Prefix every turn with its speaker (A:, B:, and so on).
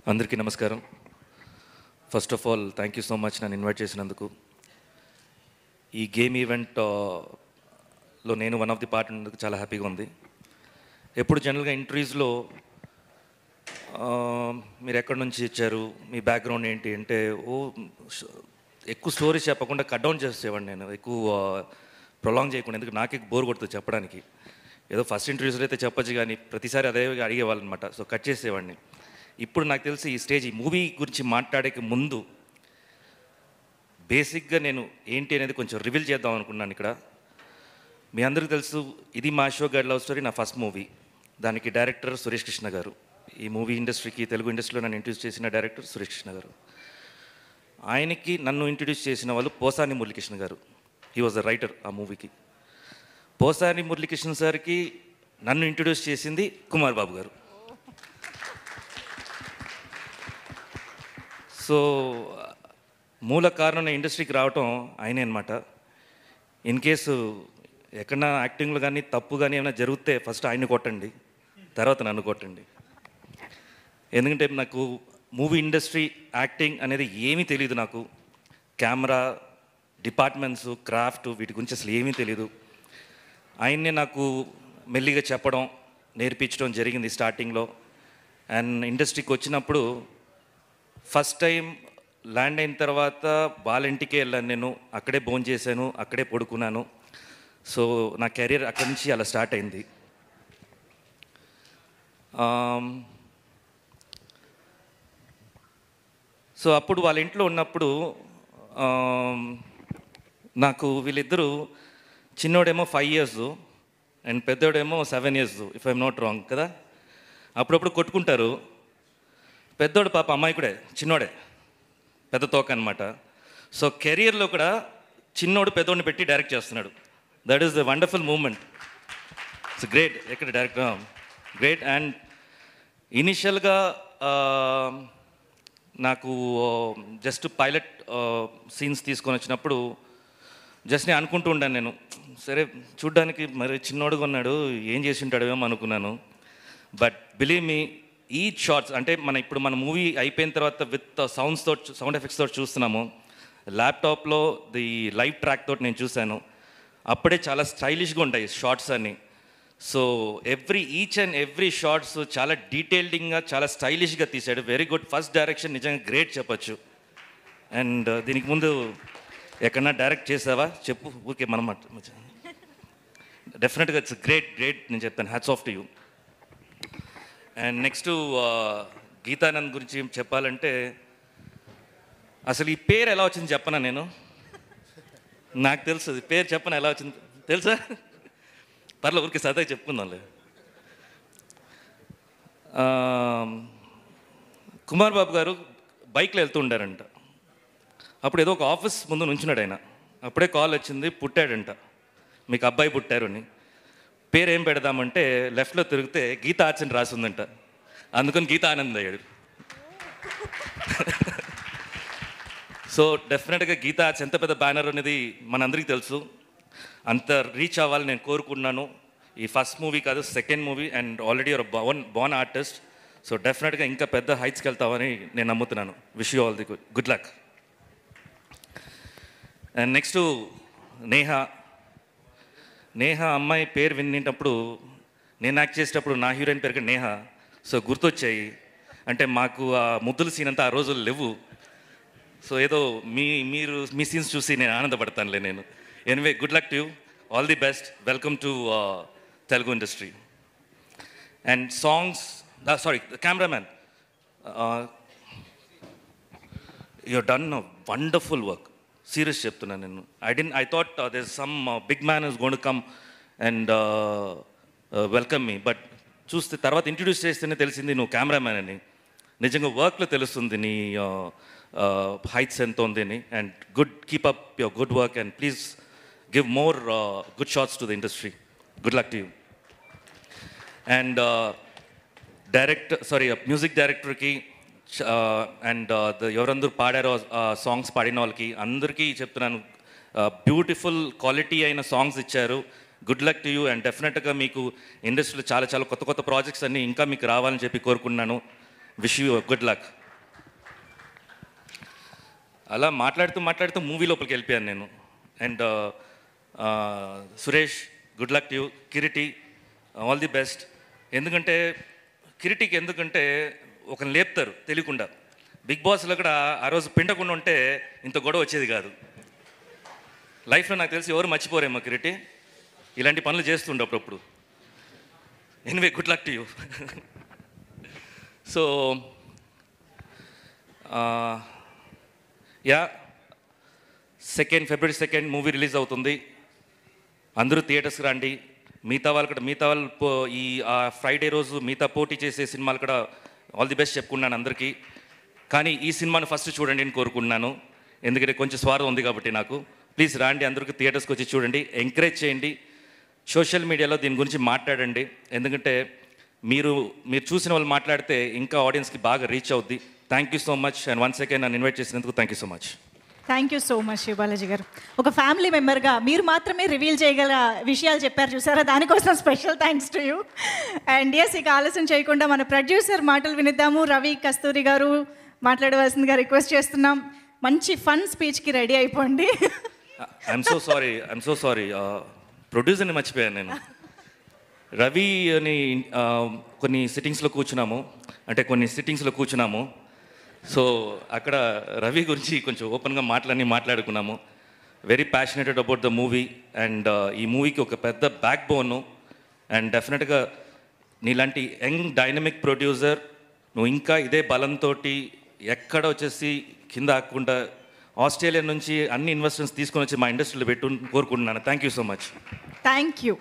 A: అందరికీ నమస్కారం. First of all thank you so much నన్ను ఇన్వైట్ చేసినందుకు. ఈ గేమ్ ఈవెంట్లో నేను వన్ ఆఫ్ ది పార్ట్ ఉన్నందుకు చాలా హ్యాపీగా ఉంది. ఎప్పుడు జనరల్గా ఇంటర్వ్యూస్లో మీరు ఎక్కడి నుంచి ఇచ్చారు, మీ బ్యాక్గ్రౌండ్ ఏంటి అంటే ఎక్కువ స్టోరీస్ చెప్పకుండా కట్ డౌన్ చేసేవాడిని. నేను ఎక్కువ ప్రొలాంగ్ చేయకుండా, ఎందుకు నాకే బోర్ కొడుతుంది చెప్పడానికి. ఏదో ఫస్ట్ ఇంటర్వ్యూస్లో అయితే చెప్పచ్చు, కానీ ప్రతిసారి అదే అడిగేవాళ్ళు అనమాట. సో కట్ చేసేవాడిని. ఇప్పుడు నాకు తెలిసి ఈ మూవీ గురించి మాట్లాడే ముందు బేసిక్గా నేను ఏంటి అనేది కొంచెం రివీల్ చేద్దాం అనుకున్నాను. ఇక్కడ మీ అందరికీ తెలుసు, ఇది మా అశోక్ గారి లవ్ స్టోరీ నా ఫస్ట్ మూవీ. దానికి డైరెక్టర్ సురేష్ కృష్ణ గారు. ఈ మూవీ ఇండస్ట్రీకి, తెలుగు ఇండస్ట్రీలో నన్ను ఇంట్రడ్యూస్ చేసిన డైరెక్టర్ సురేష్ కృష్ణ గారు. ఆయనకి నన్ను ఇంట్రడ్యూస్ చేసిన వాళ్ళు పోసాని మురళీకృష్ణ గారు. హీ వాజ్ ద రైటర్ ఆ మూవీకి. పోసాని మురళీకృష్ణ సార్కి నన్ను ఇంట్రడ్యూస్ చేసింది కుమార్ బాబు గారు. సో మూల కారణం ఇండస్ట్రీకి రావటం ఆయనే అనమాట. ఇన్ కేసు ఎక్కడన్నా యాక్టింగ్లో కానీ తప్పు కానీ ఏమైనా జరిగితే ఫస్ట్ ఆయన్ని కొట్టండి, తర్వాత నన్ను కొట్టండి. ఎందుకంటే నాకు మూవీ ఇండస్ట్రీ, యాక్టింగ్ అనేది ఏమీ తెలియదు. నాకు కెమెరా, డిపార్ట్మెంట్స్, క్రాఫ్ట్ వీటి గురించి అసలు ఏమీ తెలియదు. ఆయన్నే నాకు మెల్లిగా చెప్పడం, నేర్పించడం జరిగింది స్టార్టింగ్లో. అండ్ ఇండస్ట్రీకి వచ్చినప్పుడు ఫస్ట్ టైం ల్యాండ్ అయిన తర్వాత వాళ్ళ ఇంటికే వెళ్ళాను. నేను అక్కడే భోజనం చేశాను, అక్కడే పడుకున్నాను. సో నా కెరీర్ అక్కడి నుంచి అలా స్టార్ట్ అయింది. సో అప్పుడు వాళ్ళ ఇంట్లో ఉన్నప్పుడు నాకు వీళ్ళిద్దరూ, చిన్నోడేమో 5 years అండ్ పెద్దోడేమో 7 years, if I'm not wrong కదా. అప్పుడప్పుడు కొట్టుకుంటారు. పెద్దోడు పాప అమ్మాయికుడే, చిన్నోడే పెద్ద తోక అనమాట. సో కెరియర్లో కూడా చిన్నోడు పెద్దోడిని పెట్టి డైరెక్ట్ చేస్తున్నాడు. That is the wonderful moment. It's great. ఎక్కడ డైరెక్టర్ గ్రేట్. అండ్ ఇనిషియల్గా నాకు జస్ట్ పైలట్ సీన్స్ తీసుకొని వచ్చినప్పుడు జస్ట్ నేను అనుకుంటూ ఉండాను. నేను సరే చూడ్డానికి మరి చిన్నోడుగా ఉన్నాడు, ఏం చేసి ఉంటాడేమో అనుకున్నాను. బట్ బిలీవ్ మీ, ఈ షార్ట్స్ అంటే ఇప్పుడు మన మూవీ అయిపోయిన తర్వాత విత్ సౌండ్ ఎఫెక్ట్స్ తోటి చూస్తున్నాము. ల్యాప్టాప్లో ది లైవ్ ట్రాక్ తోటి నేను చూశాను. అప్పుడే చాలా స్టైలిష్గా ఉంటాయి షార్ట్స్ అన్నీ. So each and every shorts చాలా డీటెయిల్డింగ్గా, చాలా స్టైలిష్గా తీశాడు. Very good. ఫస్ట్ డైరెక్షన్ నిజంగా గ్రేట్ చెప్పచ్చు. అండ్ దీనికి ముందు ఎక్కడన్నా డైరెక్ట్ చేసావా చెప్పు, ఊరికే మనం డెఫినెట్గా ఇట్స్ గ్రేట్. నేను చెప్తాను, hats off to you. And next Geetanand గురించి చెప్పాలంటే, అసలు ఈ పేరు ఎలా వచ్చింది చెప్పనా నేను? నాకు తెలుసు ఈ పేరు చెప్పనా ఎలా వచ్చింది తెలుసా? పర్లేదు, ఊరికి సరదాగా చెప్పుకుందాంలే. కుమార్ బాబు గారు బైక్లో వెళ్తూ ఉండారంట. అప్పుడు ఏదో ఒక ఆఫీస్ ముందు నుంచున్నాడు ఆయన. అప్పుడే కాల్ వచ్చింది, పుట్టాడంట, మీకు అబ్బాయి పుట్టారు అని. పేరు ఏం పెడదామంటే లెఫ్ట్లో తిరిగితే గీతా ఆర్ట్స్ అని రాసి ఉందంట. అందుకని గీతా ఆనంద్ అయ్యాడు. సో డెఫినెట్గా గీతా ఆర్ట్స్ ఎంత పెద్ద బ్యానర్ అనేది మనందరికీ తెలుసు. అంత రీచ్ అవ్వాలని నేను కోరుకుంటున్నాను. ఈ ఫస్ట్ మూవీ కాదు, second movie. And already your Born artist. So డెఫినెట్గా ఇంకా పెద్ద హైట్స్కి వెళ్తామని నేను నమ్ముతున్నాను. Wish you all the good luck. And next Neha అమ్మాయి పేరు వినేటప్పుడు, నేను యాక్ట్ చేసేటప్పుడు నా హీరోయిన్ పేరు నేహ. సో గుర్తొచ్చాయి. అంటే మాకు ఆ ముద్దుల సీన్ అంతా ఆ రోజులు లేవు. సో ఏదో మీ సీన్స్ చూసి నేను ఆనందపడతానులే నేను. Anyway, good luck to you, all the best, welcome to Telugu industry. And songs, cameraman, you done a wonderful work. Serious చెప్తున్నాను నేను. I thought there some big man is gone to come and welcome me. But చూస్తే తర్వాత introduce చేస్తేనే తెలిసింది నువ్వు cameraman అని. నిజంగా వర్క్లో తెలుస్తుంది నీ హైట్స్ ఎంత ఉంది అని. And keep up your good work and please give more good shots to the industry. Good luck to you. And music డైరెక్టర్కి అండ్ ఎవరందరూ పాడారో సాంగ్స్ పాడిన వాళ్ళకి అందరికీ చెప్తున్నాను, బ్యూటిఫుల్ క్వాలిటీ అయిన సాంగ్స్ ఇచ్చారు. Good luck to you. And డెఫినెట్గా మీకు ఇండస్ట్రీలో చాలా చాలా కొత్త ప్రాజెక్ట్స్ అన్నీ ఇంకా మీకు రావాలని చెప్పి కోరుకున్నాను. Wish you good luck. అలా మాట్లాడుతూ మూవీ లోపలికి వెళ్ళిపోయాను నేను. And Suresh, good luck to you. Kireeti, all the best. ఎందుకంటే ఎందుకంటే ఒకరిని లేపుతారు తెలియకుండా. బిగ్ బాస్లో కూడా ఆ రోజు పిండకుండా ఉంటే ఇంత గొడవ వచ్చేది కాదు. లైఫ్లో నాకు తెలిసి ఎవరు మర్చిపోరేమో కిరీటి, ఇలాంటి పనులు చేస్తుండే అప్పుడప్పుడు. Anyway, good luck to you. So yeah, February 2nd movie release అవుతుంది. అందరూ థియేటర్స్కి రండి. మిగతా వాళ్ళు ఈ ఫ్రైడే రోజు మిగతా పోటీ చేసే సినిమాలు కూడా ఆల్ ది బెస్ట్ చెప్పుకున్నాను అందరికీ. కానీ ఈ సినిమాను ఫస్ట్ చూడండి అని కోరుకుంటున్నాను, ఎందుకంటే కొంచెం స్వార్థం ఉంది కాబట్టి నాకు. ప్లీజ్ రండి, అందరికీ థియేటర్స్కి వచ్చి చూడండి, ఎంకరేజ్ చేయండి. సోషల్ మీడియాలో దీని గురించి మాట్లాడండి, ఎందుకంటే మీరు చూసిన వాళ్ళు మాట్లాడితే ఇంకా ఆడియన్స్కి బాగా రీచ్ అవుద్ది. Thank you so much. And once again నన్ను ఇన్వైట్ చేసినందుకు thank you so much.
B: Thank you so much Sivabalaji గారు. ఒక ఫ్యామిలీ మెంబర్గా మీరు మాత్రమే రివీల్ చేయగల విషయాలు చెప్పారు చూసారా, దానికోసం special thanks to you. And yes, ఇక ఆలస్యం చేయకుండా మన ప్రొడ్యూసర్ మాటలు వినిద్దాము. రవి కస్తూరి గారు మాట్లాడవలసిందిగా రిక్వెస్ట్ చేస్తున్నాం. మంచి ఫన్ స్పీచ్కి రెడీ అయిపోండి.
A: ఐఎమ్ సో సారీ ప్రొడ్యూసర్ని మర్చిపోయాను నేను. రవి అని కొన్ని సిట్టింగ్స్లో కూర్చున్నాము. సో అక్కడ రవి గురించి కొంచెం ఓపెన్గా మాట్లాడుకున్నాము. Very passionated about the movie. And ఈ మూవీకి ఒక పెద్ద బ్యాక్ బోను. అండ్ డెఫినెట్గా నీలాంటి యంగ్ డైనమిక్ ప్రొడ్యూసర్ నువ్వు ఇంకా ఇదే బలంతో ఎక్కడ వచ్చేసి కింద ఆకుండా ఆస్ట్రేలియా నుంచి అన్ని ఇన్వెస్ట్మెంట్స్ తీసుకొని వచ్చి మా ఇండస్ట్రీలో పెట్టు కోరుకుంటున్నాను. Thank you so much.
B: Thank you.